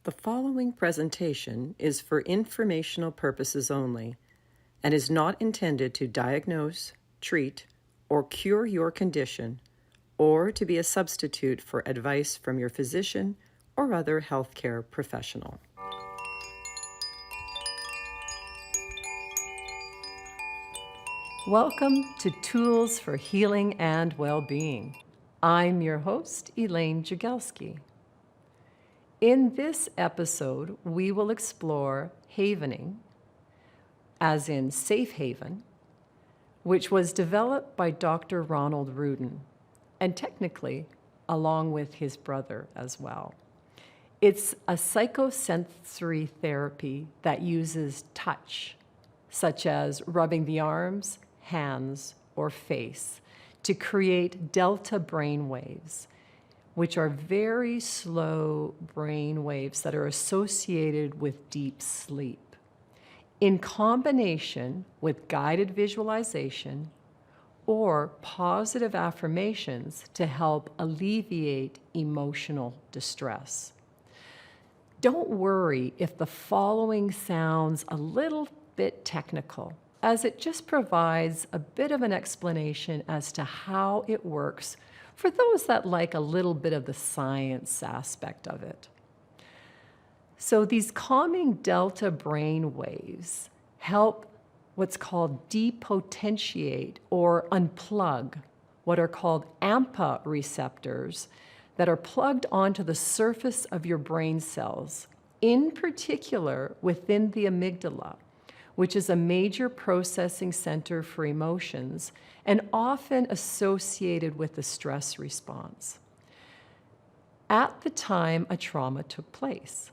The following presentation is for informational purposes only and is not intended to diagnose, treat, or cure your condition, or to be a substitute for advice from your physician or other healthcare professional. Welcome to Tools for Healing and Wellbeing. I'm your host, Elaine Jagielski. In this episode, we will explore havening, as in safe haven, which was developed by Dr. Ronald Rudin, and technically along with his brother as well. It's a psychosensory therapy that uses touch, such as rubbing the arms, hands, or face, to create delta brain waves, which are very slow brain waves that are associated with deep sleep, in combination with guided visualization or positive affirmations to help alleviate emotional distress. Don't worry if the following sounds a little bit technical, as it just provides a bit of an explanation as to how it works for those that like a little bit of the science aspect of it. So these calming delta brain waves help what's called depotentiate or unplug what are called AMPA receptors that are plugged onto the surface of your brain cells, in particular within the amygdala, which is a major processing center for emotions and often associated with the stress response at the time a trauma took place.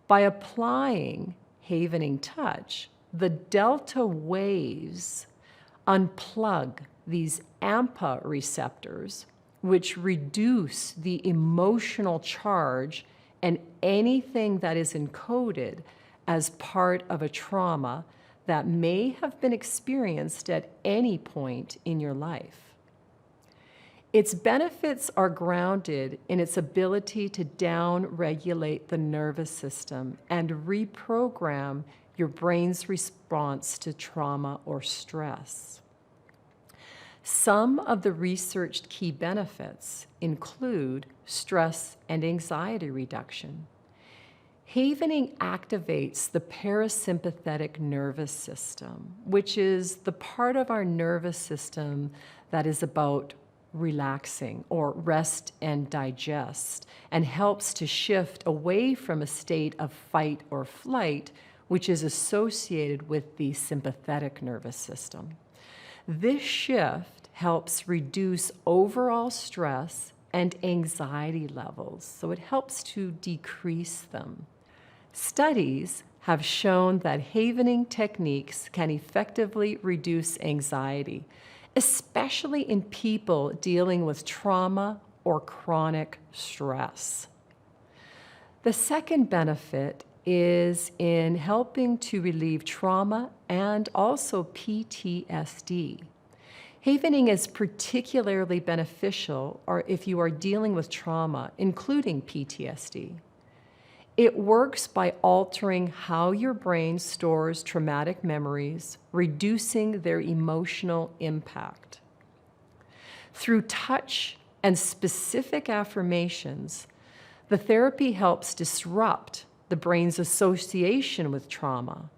By applying havening touch, the delta waves unplug these AMPA receptors, which reduce the emotional charge and anything that is encoded as part of a trauma that may have been experienced at any point in your life. Its benefits are grounded in its ability to down-regulate the nervous system and reprogram your brain's response to trauma or stress. Some of the researched key benefits include stress and anxiety reduction. Havening activates the parasympathetic nervous system, which is the part of our nervous system that is about relaxing or rest and digest, and helps to shift away from a state of fight or flight, which is associated with the sympathetic nervous system. This shift helps reduce overall stress and anxiety levels, so it helps to decrease them. Studies have shown that havening techniques can effectively reduce anxiety, especially in people dealing with trauma or chronic stress. The second benefit is in helping to relieve trauma and also PTSD. Havening is particularly beneficial if you are dealing with trauma, including PTSD. It works by altering how your brain stores traumatic memories, reducing their emotional impact. Through touch and specific affirmations, the therapy helps disrupt the brain's association with trauma,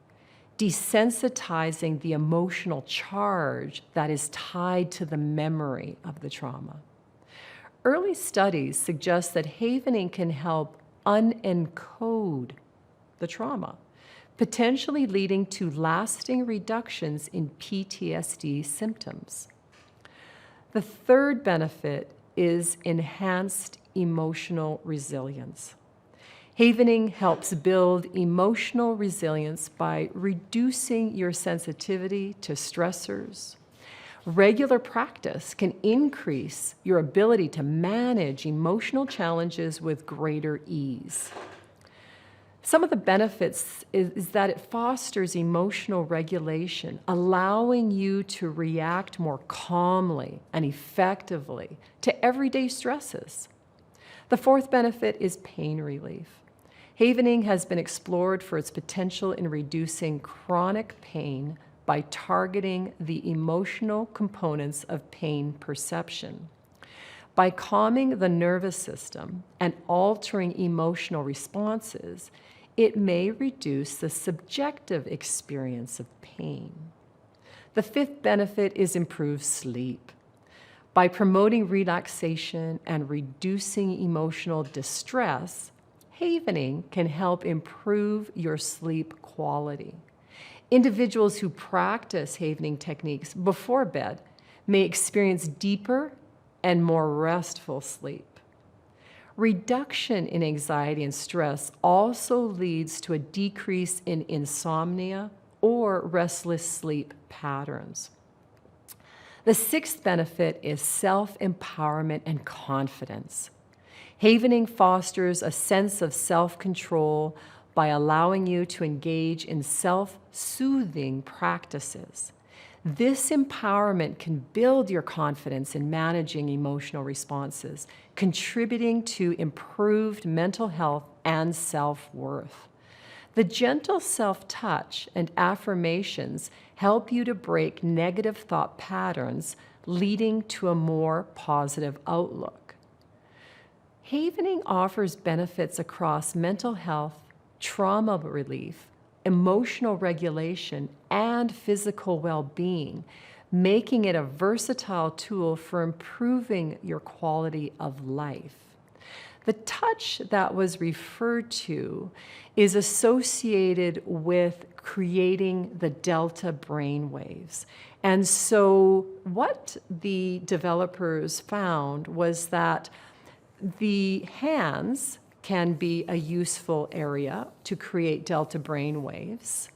desensitizing the emotional charge that is tied to the memory of the trauma. Early studies suggest that havening can help unencode the trauma, potentially leading to lasting reductions in PTSD symptoms. The third benefit is enhanced emotional resilience. Havening helps build emotional resilience by reducing your sensitivity to stressors. Regular practice can increase your ability to manage emotional challenges with greater ease. Some of the benefits is that it fosters emotional regulation, allowing you to react more calmly and effectively to everyday stresses. The fourth benefit is pain relief. Havening has been explored for its potential in reducing chronic pain by targeting the emotional components of pain perception. By calming the nervous system and altering emotional responses, it may reduce the subjective experience of pain. The fifth benefit is improved sleep. By promoting relaxation and reducing emotional distress, havening can help improve your sleep quality. Individuals who practice havening techniques before bed may experience deeper and more restful sleep. Reduction in anxiety and stress also leads to a decrease in insomnia or restless sleep patterns. The sixth benefit is self-empowerment and confidence. Havening fosters a sense of self-control by allowing you to engage in self-soothing practices. This empowerment can build your confidence in managing emotional responses, contributing to improved mental health and self-worth. The gentle self-touch and affirmations help you to break negative thought patterns, leading to a more positive outlook. Havening offers benefits across mental health, trauma relief, emotional regulation, and physical well-being, making it a versatile tool for improving your quality of life. The touch that was referred to is associated with creating the delta brain waves. And so what the developers found was that the hands can be a useful area to create delta brain waves.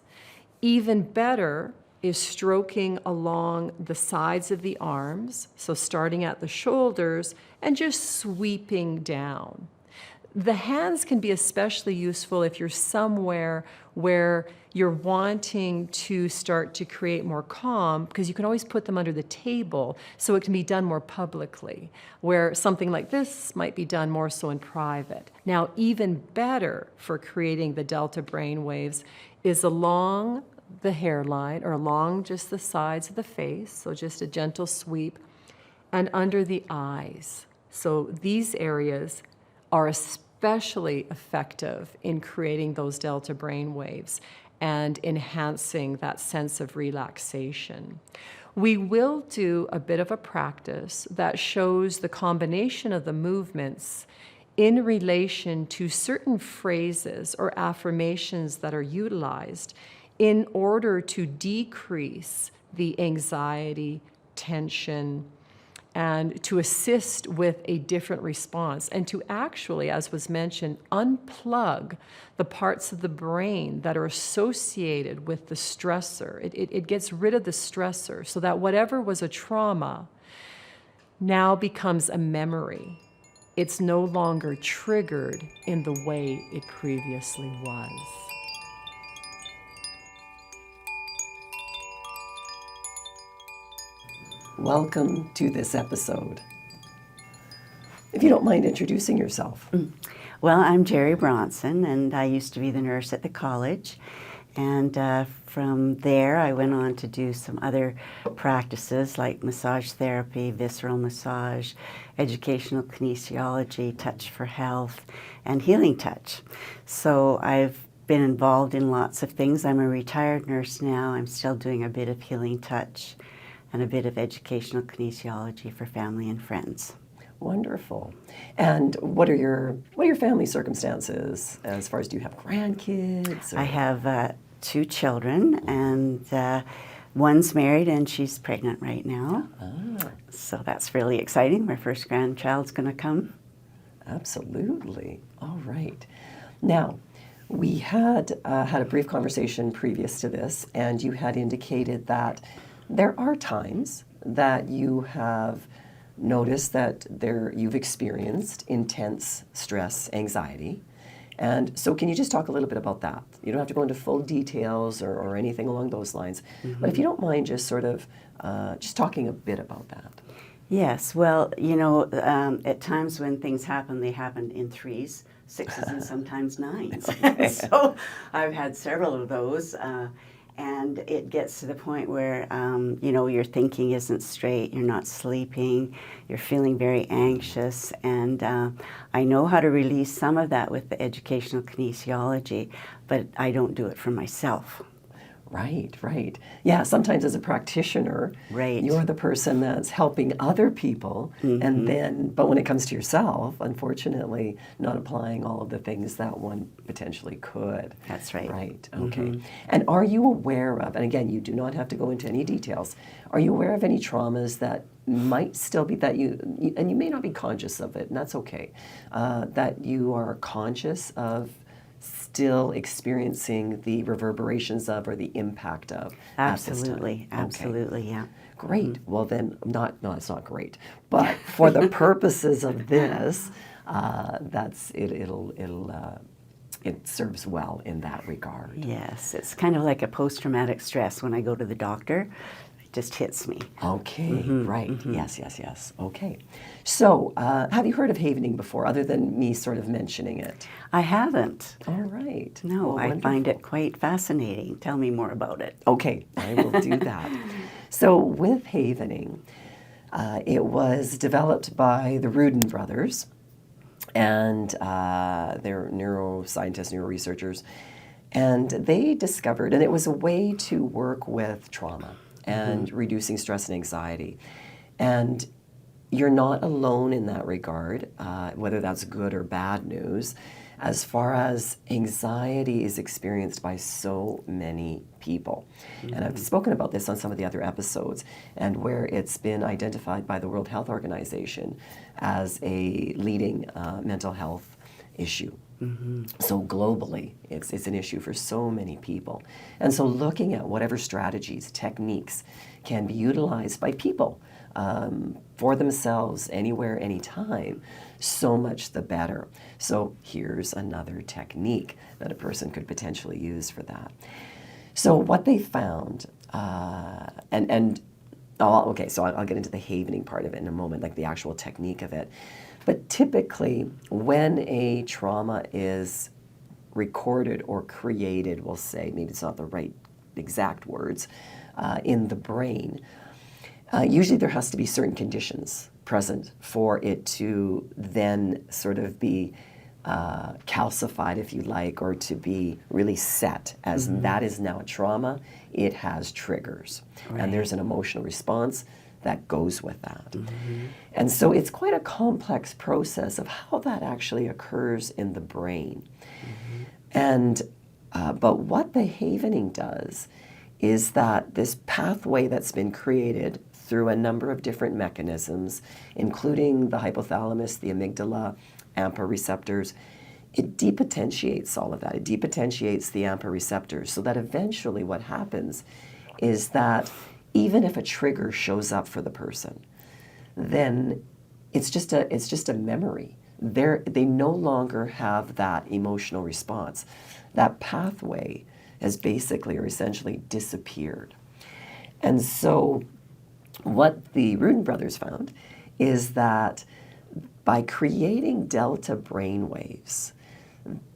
Even better is stroking along the sides of the arms, so starting at the shoulders and just sweeping down. The hands can be especially useful if you're somewhere where you're wanting to start to create more calm, because you can always put them under the table so it can be done more publicly, where something like this might be done more so in private. Now, even better for creating the delta brain waves is along the hairline or along just the sides of the face, so just a gentle sweep, and under the eyes. So these areas are especially effective in creating those delta brain waves and enhancing that sense of relaxation. We will do a bit of a practice that shows the combination of the movements in relation to certain phrases or affirmations that are utilized in order to decrease the anxiety, tension, and to assist with a different response, and to actually, as was mentioned, unplug the parts of the brain that are associated with the stressor. It gets rid of the stressor so that whatever was a trauma now becomes a memory. It's no longer triggered in the way it previously was. Welcome to this episode. If you don't mind introducing yourself. Well, I'm Jerry Bronson, and I used to be the nurse at the college. And from there, I went on to do some other practices like massage therapy, visceral massage, educational kinesiology, touch for health, and healing touch. So I've been involved in lots of things. I'm a retired nurse now. I'm still doing a bit of healing touch and a bit of educational kinesiology for family and friends. Wonderful. And what are your family circumstances as far as, do you have grandkids? Or? I have 2 children, and one's married and she's pregnant right now. So that's really exciting. My first grandchild's going to come. Absolutely. All right. Now, we had a brief conversation previous to this, and you had indicated that there are times that you have noticed that you've experienced intense stress, anxiety, And so can you just talk a little bit about that? You don't have to go into full details or anything along those lines, but if you don't mind just sort of just talking a bit about that. Yes, well, you know, at times when things happen, they happen in threes, sixes, and sometimes nines. So I've had several of those. And it gets to the point where, you know, your thinking isn't straight, you're not sleeping, you're feeling very anxious. And I know how to release some of that with the educational kinesiology, but I don't do it for myself. Right, right. Yeah, sometimes as a practitioner, Right. you're the person that's helping other people, and then, but when it comes to yourself, unfortunately, not applying all of the things that one potentially could. That's right. Right, okay. And are you aware of, and again, you do not have to go into any details, are you aware of any traumas that might still be, that you, and you may not be conscious of it, and that's okay, that you are conscious of still experiencing the reverberations of or the impact of Absolutely, at this time? absolutely, yeah. Great. Well then, no, it's not great. But for the purposes of this, it serves well in that regard. Yes, it's kind of like a post-traumatic stress. When I go to the doctor, it just hits me. Okay, right. Yes, yes, yes. Okay. So, have you heard of havening before, other than me sort of mentioning it? I haven't. All right. No, Well, I find wonderful. it quite fascinating. Tell me more about it. Okay, I will do that. So with havening, it was developed by the Rudin brothers, and they're neuroscientists, neuroresearchers, and they discovered, and it was a way to work with trauma and reducing stress and anxiety. And you're not alone in that regard, whether that's good or bad news, as far as anxiety is experienced by so many people. And I've spoken about this on some of the other episodes, and where it's been identified by the World Health Organization as a leading mental health issue. So globally, it's an issue for so many people. And so looking at whatever strategies, techniques can be utilized by people for themselves, anywhere, anytime, so much the better. So here's another technique that a person could potentially use for that. So what they found, okay, so I'll get into the havening part of it in a moment, like the actual technique of it. But typically, when a trauma is recorded or created, we'll say, maybe it's not the right exact words, in the brain, usually there has to be certain conditions present for it to then sort of be calcified, if you like, or to be really set as that is now a trauma. It has triggers, and there's an emotional response that goes with that. And so it's quite a complex process of how that actually occurs in the brain. And but what the havening does is that this pathway that's been created through a number of different mechanisms, including the hypothalamus, the amygdala, AMPA receptors, it depotentiates all of that. It depotentiates the AMPA receptors, so that eventually what happens is that even if a trigger shows up for the person, then it's just a memory. They no longer have that emotional response. That pathway has basically or essentially disappeared. And so what the Rudin brothers found is that by creating delta brain waves,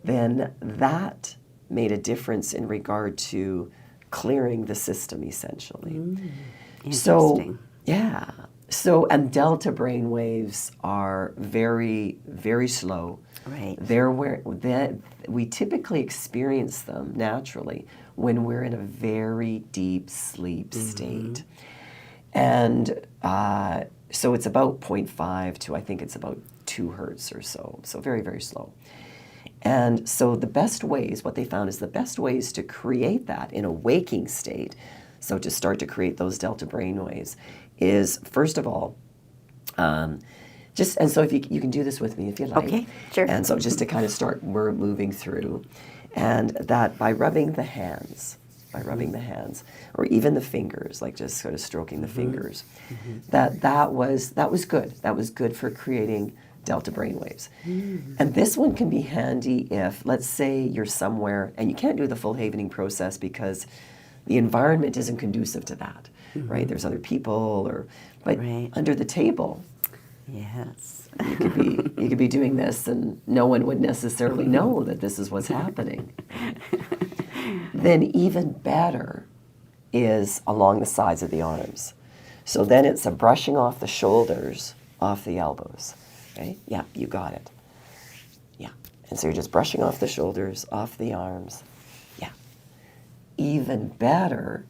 then that made a difference in regard to clearing the system, essentially. So, Interesting. yeah. So, and delta brain waves are very, very slow. Right. They're where we typically experience them naturally when we're in a very deep sleep state. And so it's about 0.5 to, I think it's about 2 hertz or so. So very, very slow. And so the best ways, what they found is the best ways to create that in a waking state, so to start to create those delta brain waves, is first of all, and so if you can do this with me if you like. Okay, sure. And so just to kind of start, we're moving through, and that by rubbing the hands, or even the fingers, like just sort of stroking the fingers, that was good. That was good for creating delta brainwaves. And this one can be handy if, let's say, you're somewhere and you can't do the full havening process because the environment isn't conducive to that, right? There's other people, but Right. under the table, Yes. you could be doing this and no one would necessarily know that this is what's happening. Then even better is along the sides of the arms. So then it's a brushing off the shoulders, off the elbows, right? Yeah, you got it. Yeah. And so you're just brushing off the shoulders, off the arms. Yeah. Even better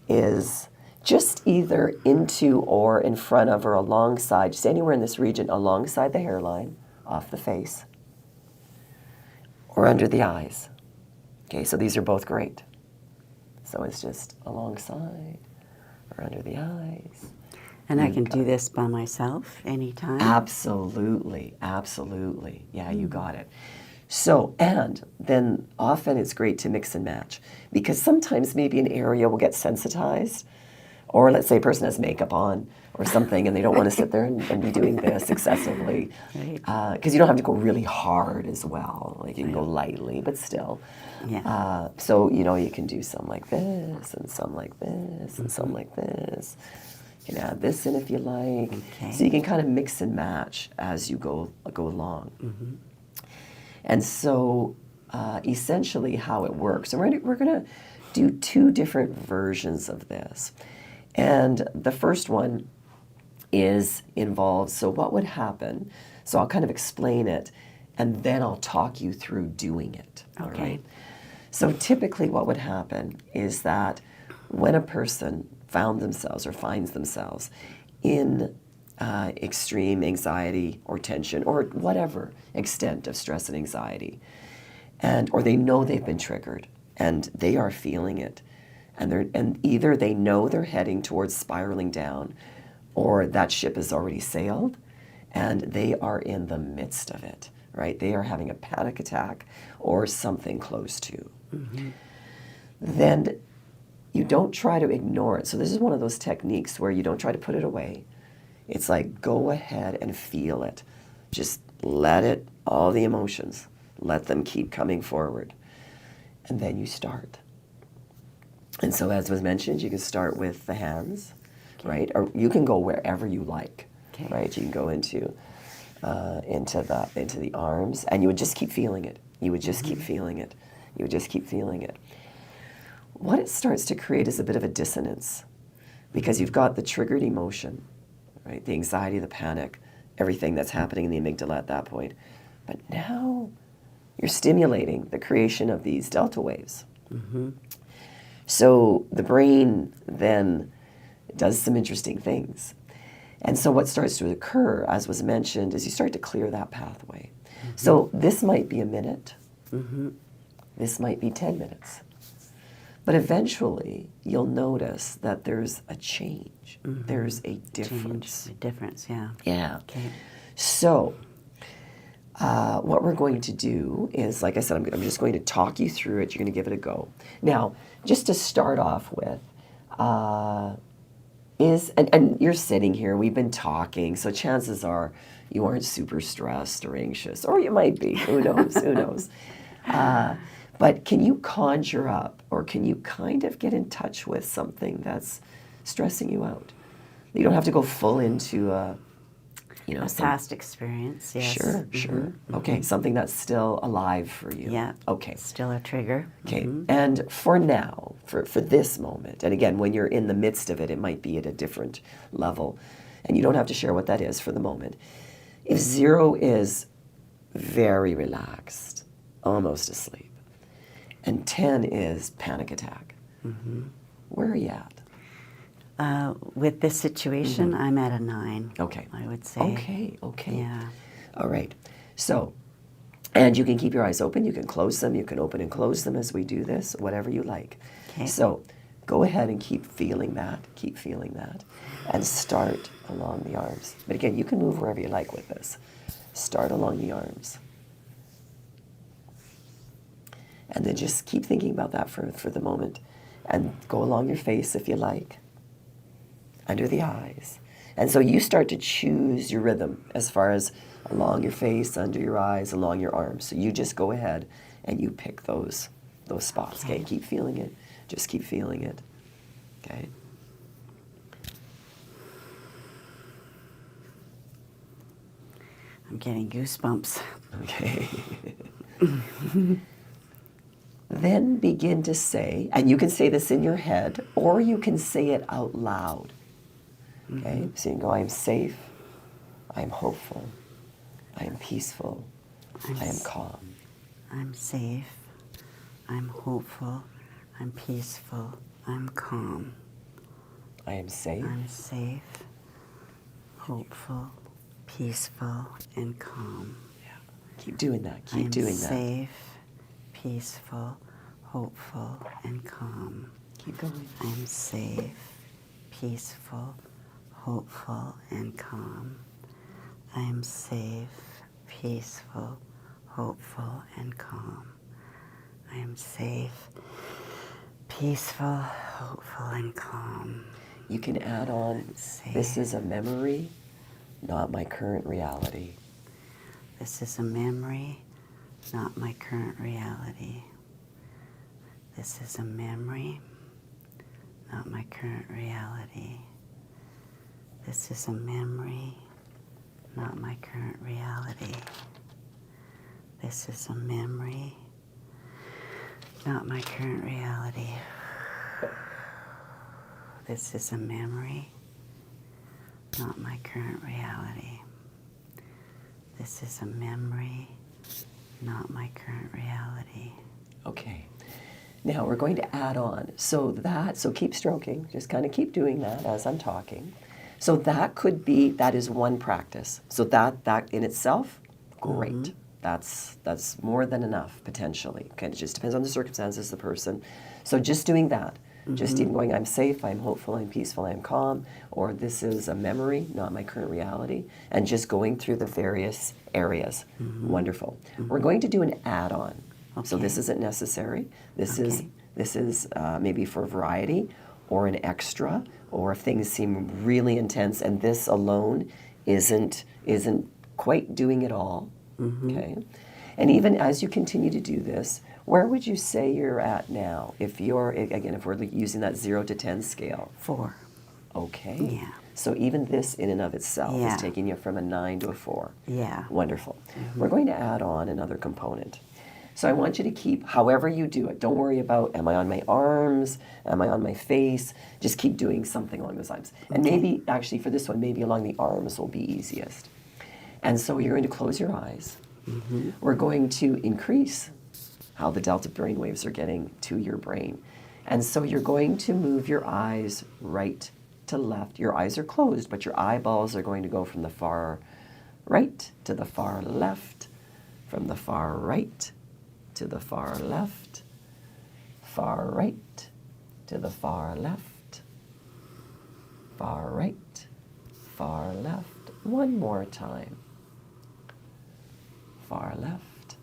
is just either into or in front of or alongside, just anywhere in this region, alongside the hairline, off the face, or under the eyes. Okay, so these are both great. So it's just alongside or under the eyes. And I can do this by myself anytime? Absolutely, absolutely. Yeah, you got it. So, and then often it's great to mix and match because sometimes maybe an area will get sensitized, or let's say a person has makeup on or something and they don't want to sit there and be doing this excessively. Right. Because you don't have to go really hard as well. Like you can go lightly, but still. Yeah. So, you can do some like this and some like this and some like this. You can add this in if you like. Okay. So you can kind of mix and match as you go along. And so essentially how it works, and we're going to do two different versions of this. And the first one involves, so what would happen, so I'll kind of explain it, and then I'll talk you through doing it. All Okay. right? So typically what would happen is that when a person found themselves or finds themselves in extreme anxiety or tension or whatever extent of stress and anxiety, or they know they've been triggered and they are feeling it, and either they know they're heading towards spiraling down, or that ship has already sailed and they are in the midst of it, right? They are having a panic attack or something close to. Then you don't try to ignore it. So this is one of those techniques where you don't try to put it away. It's like, go ahead and feel it. Just let it, all the emotions, let them keep coming forward. And then you start. And so as was mentioned, you can start with the hands, right? Or you can go wherever you like, right? You can go into the arms, and you would just keep feeling it. You would just keep feeling it. You would just keep feeling it. What it starts to create is a bit of a dissonance, because you've got the triggered emotion, right? The anxiety, the panic, everything that's happening in the amygdala at that point. But now you're stimulating the creation of these delta waves. So the brain then does some interesting things. And so what starts to occur, as was mentioned, is you start to clear that pathway. So this might be a minute. This might be 10 minutes. But eventually, you'll notice that there's a change. There's a difference. A difference, yeah. Yeah. Okay. So, what we're going to do is, like I said, I'm just going to talk you through it. You're going to give it a go. Now, just to start off with, and you're sitting here, we've been talking, so chances are you aren't super stressed or anxious, or you might be, who knows, who knows. But can you conjure up, or can you kind of get in touch with something that's stressing you out? You don't have to go full into A past experience, yes. Sure, sure. Okay, something that's still alive for you. Yeah. Okay. Still a trigger. Okay, and for now, for this moment, and again, when you're in the midst of it, it might be at a different level, and you don't have to share what that is for the moment. If 0 is very relaxed, almost asleep, and 10 is panic attack, where are you at? With this situation, I'm at a 9. Okay. I would say. Okay. Yeah. All right. So, and you can keep your eyes open. You can close them. You can open and close them as we do this, whatever you like. Okay. So, go ahead and keep feeling that, and start along the arms. But again, you can move wherever you like with this. Start along the arms. And then just keep thinking about that for the moment. And go along your face if you like. Under the eyes. And so you start to choose your rhythm as far as along your face, under your eyes, along your arms. So you just go ahead and you pick those spots. Okay, keep feeling it. Just keep feeling it. Okay. I'm getting goosebumps. Okay. Then begin to say, and you can say this in your head, or you can say it out loud. Okay, so you can go, I am safe, I am hopeful, I am peaceful, I am calm. I'm safe, I'm hopeful, I'm peaceful, I'm calm. I am safe. I'm safe, hopeful, peaceful, and calm. Yeah. Keep doing that. Keep I'm doing that. safe, peaceful, hopeful, and calm. Keep going. I'm safe, peaceful, hopeful, and calm. I am safe, peaceful, hopeful, and calm. I am safe, peaceful, hopeful, and calm. You can add on, this is a memory, not my current reality. This is a memory, not my current reality. This is a memory, not my current reality. This is a memory, not my current reality. This is a memory, not my current reality. This is a memory, not my current reality. This is a memory, not my current reality. Okay. Now we're going to add on. So keep stroking. Just kind of keep doing that as I'm talking. So that is one practice. So that in itself, great. That's more than enough potentially. Okay, it just depends on the circumstances, the person. So just doing that. Just even going, I'm safe, I'm hopeful, I'm peaceful, I'm calm, or this is a memory, not my current reality, and just going through the various areas. Wonderful. We're going to do an add-on. So this isn't necessary. This is maybe for variety, or an extra, or if things seem really intense, and this alone isn't quite doing it all. Okay. And even as you continue to do this, where would you say you're at now? If we're using that 0 to 10 scale. 4. Okay. Yeah. So even this in and of itself Yeah. is taking you from a 9 to a 4. Yeah. Wonderful. We're going to add on another component. So I want you to keep, however you do it, don't worry about, am I on my arms? Am I on my face? Just keep doing something along those lines. And maybe, actually for this one, maybe along the arms will be easiest. And so you're going to close your eyes. We're going to increase how the delta brain waves are getting to your brain. And so you're going to move your eyes right to left. Your eyes are closed, but your eyeballs are going to go from the far right to the far left, from the far right to the far left, far right to the far left, far right, far left. One more time. Far left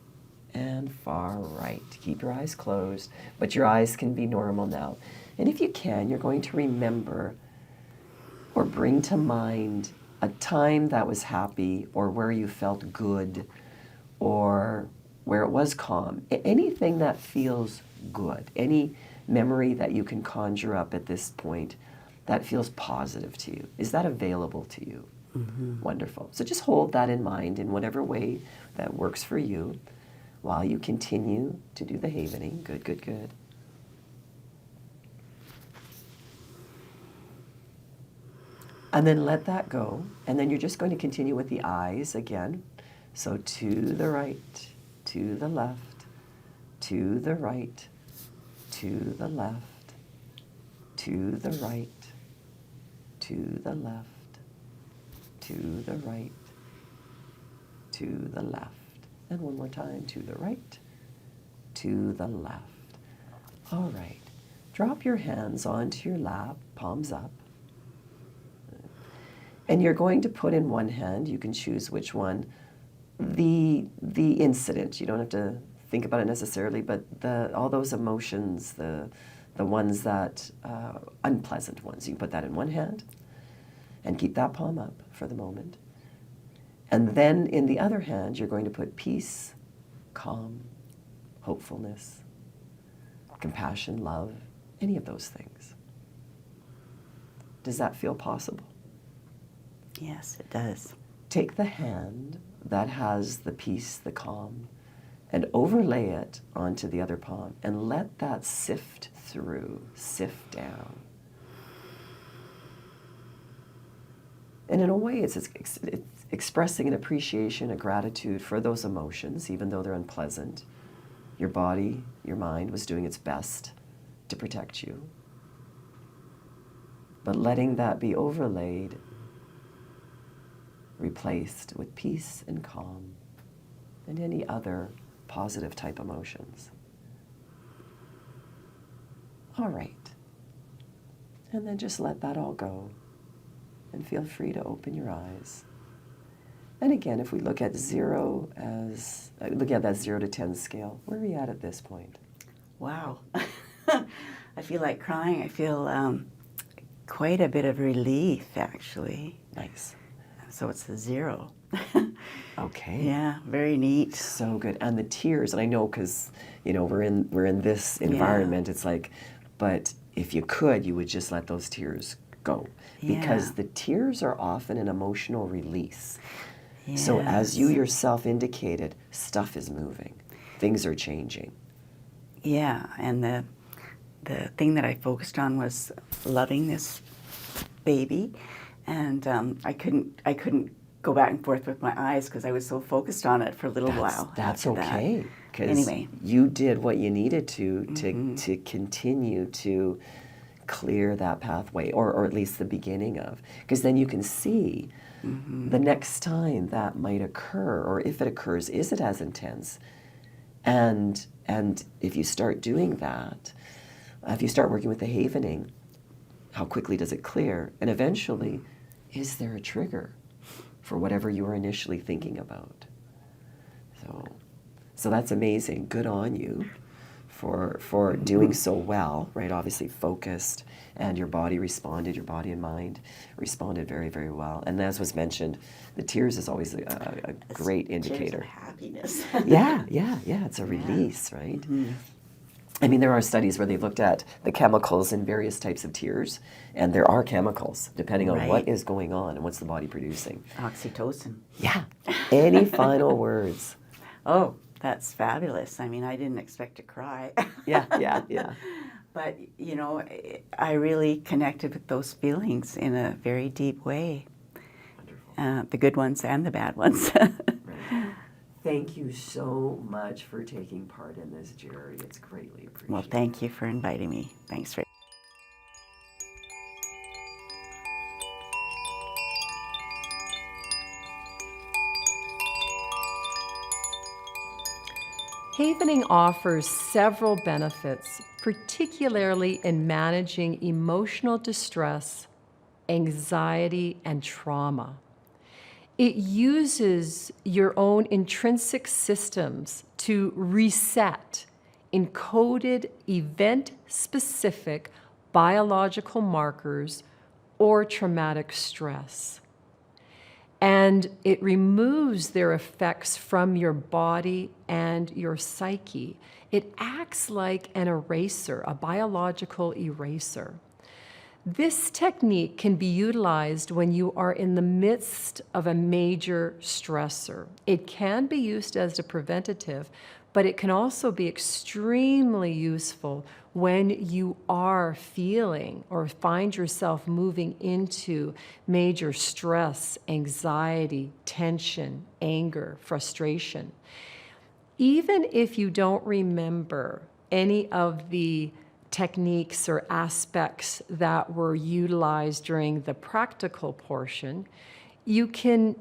and far right. Keep your eyes closed, but your eyes can be normal now. And if you can, you're going to remember or bring to mind a time that was happy, or where you felt good, or where it was calm. Anything that feels good, any memory that you can conjure up at this point that feels positive to you. Is that available to you? Wonderful. So just hold that in mind in whatever way that works for you while you continue to do the havening. Good, good, good. And then let that go. And then you're just going to continue with the eyes again. So to the right, to the left, to the right, to the left, to the right, to the left, to the right, to the left. And one more time, to the right, to the left. All right. Drop your hands onto your lap, palms up. And you're going to put in one hand, you can choose which one, the incident. You don't have to think about it necessarily, but all those emotions, the ones that, unpleasant ones, you can put that in one hand and keep that palm up for the moment. And then in the other hand, you're going to put peace, calm, hopefulness, compassion, love, any of those things. Does that feel possible? Yes, it does. Take the hand that has the peace, the calm, and overlay it onto the other palm and let that sift through, sift down. And in a way, it's expressing an appreciation, a gratitude for those emotions, even though they're unpleasant. Your body, your mind was doing its best to protect you. But letting that be overlaid, replaced with peace and calm and any other positive type emotions. All right. And then just let that all go and feel free to open your eyes. And again, if we look at that 0 to 10 scale, where are we at this point? Wow. I feel like crying. I feel quite a bit of relief, actually. Nice. So it's a 0. Okay. Yeah, very neat. So good. And the tears, and I know because, we're in this environment, it's like, but if you could, you would just let those tears go. Because Yeah. the tears are often an emotional release. Yes. So as you yourself indicated, stuff is moving. Things are changing. Yeah, and the thing that I focused on was loving this baby, and I couldn't go back and forth with my eyes because I was so focused on it for a little while. That's after that. okay. Because Anyway. you did what you needed to continue to clear that pathway, or at least the beginning of. Because then you can see the next time that might occur, or if it occurs, is it as intense? And if you start doing that, if you start working with the havening, how quickly does it clear? And eventually, is there a trigger for whatever you were initially thinking about? So that's amazing. Good on you for doing so well, right? Obviously focused, and your body and mind responded very, very well. And as was mentioned, the tears is always a great indicator. Tears of happiness. Yeah, it's a release, right? I mean, there are studies where they've looked at the chemicals in various types of tears, and there are chemicals depending on what is going on and what's the body producing. Oxytocin. Yeah. Any final words? Oh, that's fabulous. I mean, I didn't expect to cry. Yeah. But, I really connected with those feelings in a very deep way. The good ones and the bad ones. Thank you so much for taking part in this, Jerry. It's greatly appreciated. Well, thank you for inviting me. Thanks for Havening offers several benefits, particularly in managing emotional distress, anxiety, and trauma. It uses your own intrinsic systems to reset encoded event-specific biological markers or traumatic stress. And it removes their effects from your body and your psyche. It acts like an eraser, a biological eraser. This technique can be utilized when you are in the midst of a major stressor. It can be used as a preventative, but it can also be extremely useful when you are feeling or find yourself moving into major stress, anxiety, tension, anger, frustration. Even if you don't remember any of the techniques or aspects that were utilized during the practical portion, you can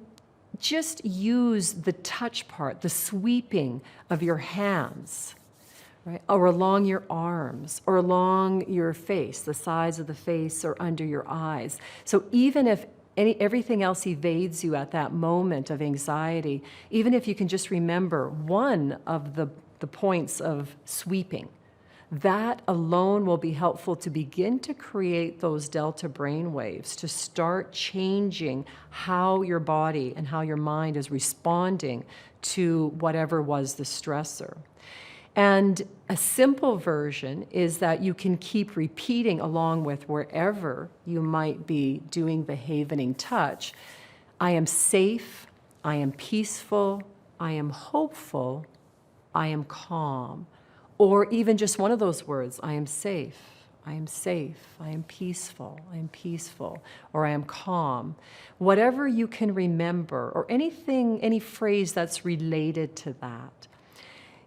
just use the touch part, the sweeping of your hands, right? Or along your arms, or along your face, the sides of the face or under your eyes. So even if everything else evades you at that moment of anxiety, even if you can just remember one of the points of sweeping, That alone will be helpful to begin to create those delta brain waves, to start changing how your body and how your mind is responding to whatever was the stressor. And a simple version is that you can keep repeating along with wherever you might be doing the havening touch. I am safe, I am peaceful, I am hopeful, I am calm. Or even just one of those words, I am safe, I am safe, I am peaceful, I am peaceful, or I am calm. Whatever you can remember, or anything, any phrase that's related to that.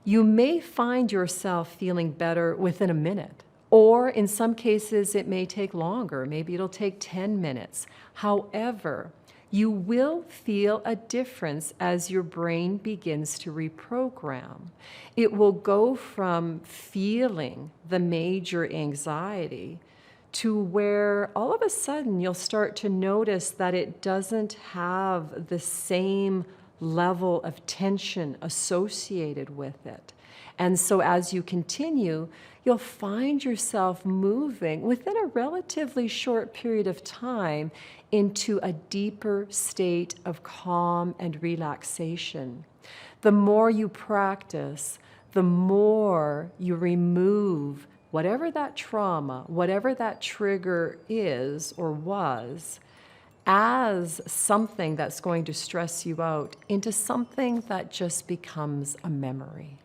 You may find yourself feeling better within a minute, or in some cases it may take longer. Maybe it'll take 10 minutes. However, you will feel a difference as your brain begins to reprogram. It will go from feeling the major anxiety to where all of a sudden you'll start to notice that it doesn't have the same level of tension associated with it. And so as you continue, you'll find yourself moving within a relatively short period of time into a deeper state of calm and relaxation. The more you practice, the more you remove whatever that trauma, whatever that trigger is or was, as something that's going to stress you out into something that just becomes a memory.